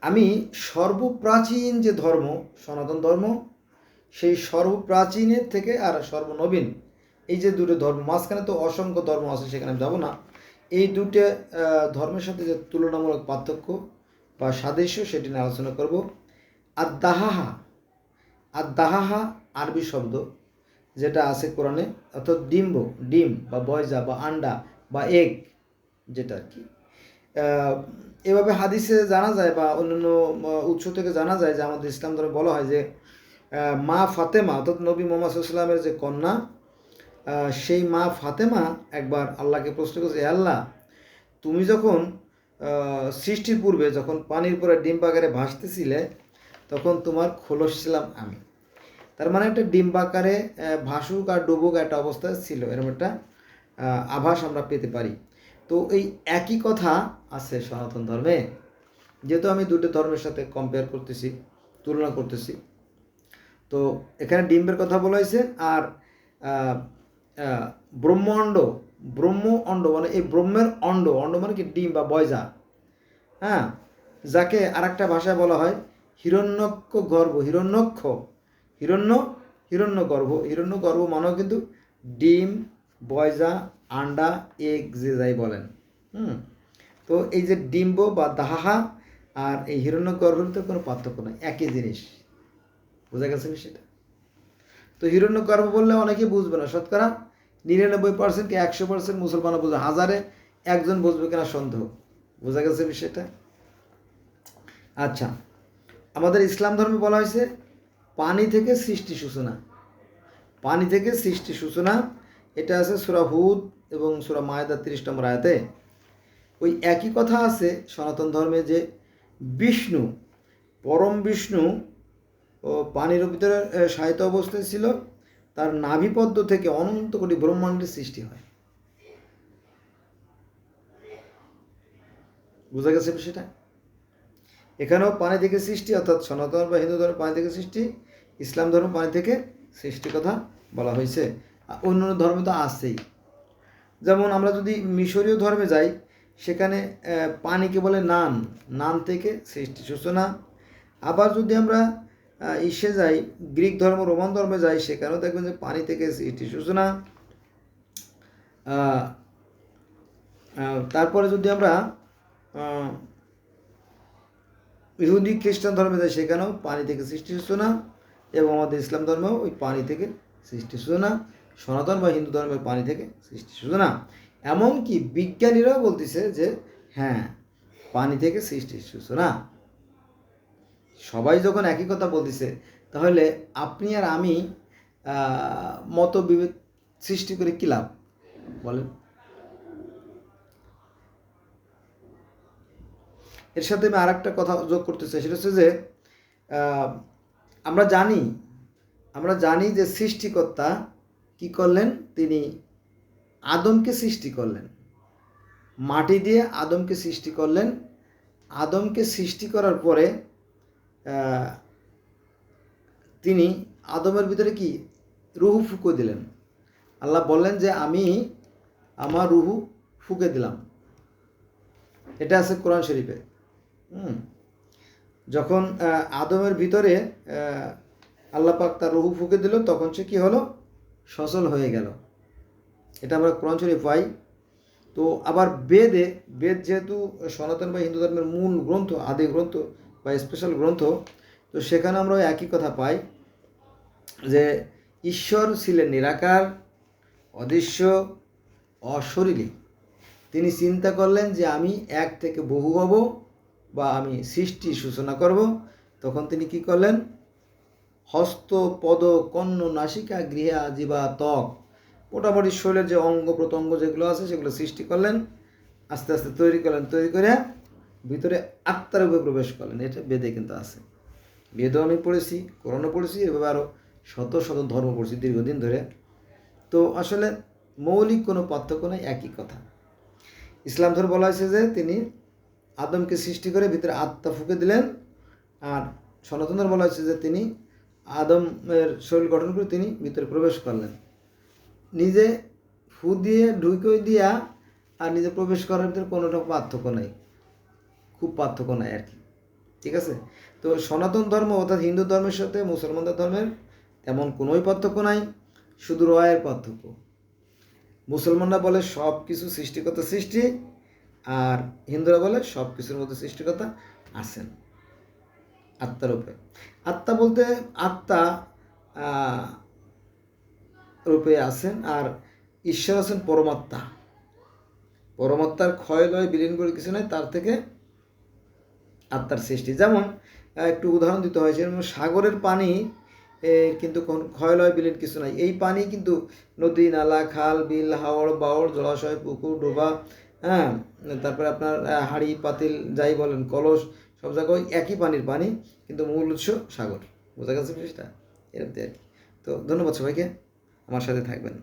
আমি সর্বপ্রাচীন যে ধর্ম সনাতন ধর্ম, সেই সর্বপ্রাচীনের থেকে আর সর্বনবীন এই যে দুটো ধর্ম, মাঝখানে তো অসংখ্য ধর্ম আছে, সেখানে আমি যাব না। এই দুটো ধর্মের সাথে যে তুলনামূলক পার্থক্য বা সাদৃশ্য সেটি নিয়ে আলোচনা করব। আর দাহাহা, আর দাহাহা আরবি শব্দ, যেটা আছে কোরআনে, অর্থাৎ ডিম বা বয়জা বা আন্ডা বা এগ, যেটা আর কি এভাবে হাদিসে জানা যায় বা অন্যান্য উৎস থেকে জানা যায় যে আমাদের ইসলাম ধর্মে বলা হয় যে মা ফাতেমা অর্থাৎ নবী মোহাম্মদ সাল্লামের যে কন্যা, সেই মা ফাতেমা একবার আল্লাহকে প্রশ্ন করেছে, আল্লাহ, তুমি যখন সৃষ্টির পূর্বে যখন পানির পরে ডিম আকারে ভাসতেছিলে, তখন তোমার খোলস ছিলাম আমি। তার মানে একটা ডিম আকারে ভাসুক আর ডুবুক একটা অবস্থায় ছিল, এরকম একটা আভাস আমরা পেতে পারি। তো এই একই কথা আছে সনাতন ধর্মে। যেহেতু আমি দুটো ধর্মের সাথে কম্পেয়ার করতেছি, তুলনা করতেছি, তো এখানে ডিম্বের কথা বলা হয়েছে। আর ব্রহ্ম অণ্ড মানে এই ব্রহ্মের অণ্ড মানে কি ডিম বা বয়জা, হ্যাঁ, যাকে আর একটা ভাষায় বলা হয় হিরণ্যক্ষ গর্ভ, হিরণ্য গর্ভ মানেও কিন্তু ডিম, বয়জা, আন্ডা, এগ যে যাই বলেন। তো এই যে ডিম্ব বা দাহা আর এই হিরণ্যগর্ভের তো কোনো পার্থক্য নাই, একই জিনিস। বোঝা গেছে সেটা? তো হিরণ্যগর্ভ বললে অনেকেই বুঝবে না, শতকরা 99% কি 100% মুসলমানও বুঝবে, হাজারে একজন বুঝবে কিনা সন্দেহ। বোঝা গেছে বিষয়টা? আচ্ছা, আমাদের ইসলাম ধর্মে বলা হয়েছে পানি থেকে সৃষ্টি সূচনা। এটা আছে সূরা হুদ এবং সূরা মায়েদা 30 নম্বর আয়াতে। ওই একই কথা আছে সনাতন ধর্মে যে বিষ্ণু, পরম বিষ্ণু ও পানির ভিতরে শায়িত অবস্থায় ছিল, তার নাভিপদ্ম থেকে অনন্ত কোটি ব্রহ্মাণ্ডের সৃষ্টি হয়। বোঝা গেছে সেটা? এখানেও পানি থেকে সৃষ্টি, অর্থাৎ সনাতন বা হিন্দু ধর্ম পানি থেকে সৃষ্টি, ইসলাম ধর্ম পানি থেকে সৃষ্টির কথা বলা হয়েছে। অন্য ধর্মে তো আছেই। যেমন আমরা যদি মিশরীয় ধর্মে যাই, সেখানে পানিকে বলে নান থেকে সৃষ্টি সূচনা। আবার যদি আমরা ইসে যাই, গ্রিক ধর্ম, রোমান ধর্মে যাই, সেখানেও দেখবেন যে পানি থেকে সৃষ্টি সূচনা। তারপরে যদি আমরা ইহুদি খ্রিস্টান ধর্মে যাই, সেখানেও পানি থেকে সৃষ্টি সূচনা, এবং আমাদের ইসলাম ধর্মেও ওই পানি থেকে সৃষ্টি সূচনা, সনাতন বা হিন্দু ধর্মের পানি থেকে সৃষ্টি সূচনা। এমনকি বিজ্ঞানীরাও বলতেছে যে হ্যাঁ, পানি থেকে সৃষ্টি সূচনা। সবাই যখন একই কথা বলতেছে, তাহলে আপনি আর আমি মতবিভেদ সৃষ্টি করে কী লাভ বলেন? এর সাথে আমি আর একটা কথা যোগ করতে চাই, সেটা হচ্ছে যে আমরা জানি যে সৃষ্টিকর্তা কি করলেন, তিনি আদমকে সৃষ্টি করলেন, মাটি দিয়ে আদমকে সৃষ্টি করলেন। আদমকে সৃষ্টি করার পরে তিনি আদমের ভিতরে কি রুহু ফুঁকে দিলেন। আল্লাহ বললেন যে আমি আমার রুহু ফুঁকে দিলাম। এটা আছে কোরআন শরীফে। যখন আদমের ভিতরে আল্লাহ পাক তার রুহু ফুঁকে দিল, তখন সে কি হলো, সচল হয়ে গেল। এটা আমরা কোরআন শরীফ পাই। তো আবার বেদ যেহেতু সনাতন বা হিন্দু ধর্মের মূল গ্রন্থ, আদি গ্রন্থ বা স্পেশাল গ্রন্থ, তো সেখানে আমরা একই কথা পাই যে ঈশ্বর ছিলেন নিরাকার, অদৃশ্য, অশরীরী। তিনি চিন্তা করলেন যে আমি এক থেকে বহু হব বা আমি সৃষ্টি সূচনা করব। তখন তিনি কি করলেন, হস্ত, পদ, কর্ণ, নাসিকা, গৃহা, জিহ্বা, ত্বক, মোটামুটি শরীরের যে অঙ্গ প্রত্যঙ্গ যেগুলো আছে সেগুলো সৃষ্টি করলেন, আস্তে আস্তে তৈরি করে ভিতরে আত্মার উপরে প্রবেশ করলেন। এটা বেদে কিন্তু আছে। বেদও আমি পড়েছি, কোরআনও পড়েছি, এভাবে আরও শত শত ধর্ম পড়েছি দীর্ঘদিন ধরে। তো আসলে মৌলিক কোনো পার্থক্য নেই, একই কথা। ইসলাম ধর্ম বলা হয়েছে যে তিনি আদমকে সৃষ্টি করে ভিতরে আত্মা ফুঁকে দিলেন, আর সনাতন ধর্ম বলা হয়েছে যে তিনি আদমের শরীর গঠন করে তিনি ভিতরে প্রবেশ করলেন। নিজে ফু দিয়ে ঢুকে দিয়া আর নিজে প্রবেশ করার ভিতরে কোনোটা পার্থক্য নাই, খুব পার্থক্য নাই আর কি। ঠিক আছে? তো সনাতন ধর্ম অর্থাৎ হিন্দু ধর্মের সাথে মুসলমানদের ধর্মের তেমন কোনোই পার্থক্য নাই, শুধু রয়ের পার্থক্য। মুসলমানরা বলে সব কিছু সৃষ্টিকর্তা সৃষ্টি, আর হিন্দুরা বলে সব কিছুর মধ্যে সৃষ্টিকর্তা আছেন আত্মার রূপে। আত্মা বলতে আত্মা রূপে আছেন, আর ঈশ্বর আছেন পরমাত্মা। পরমাত্মার ক্ষয় লয় বিলীন করে কিছু নয়, তার থেকে আত্মার সৃষ্টি। যেমন একটু উদাহরণ দিতে হয়, যেমন সাগরের পানি কিন্তু কোন ক্ষয় লয় বিলীন কিছু নাই। এই পানি কিন্তু নদী, নালা, খাল, বিল, হাওড়, বাওড়, জলাশয়, পুকুর, ডোবা, হ্যাঁ, তারপরে আপনার হাঁড়ি পাতিল যাই বলেন, কলস, সব জায়গায় একই পানির পানি, কিন্তু মূল উৎস সাগর। বোঝা গেছে জিনিসটা? এরকম আর কি। তো ধন্যবাদ সবাইকে, আমার সাথে থাকবেন।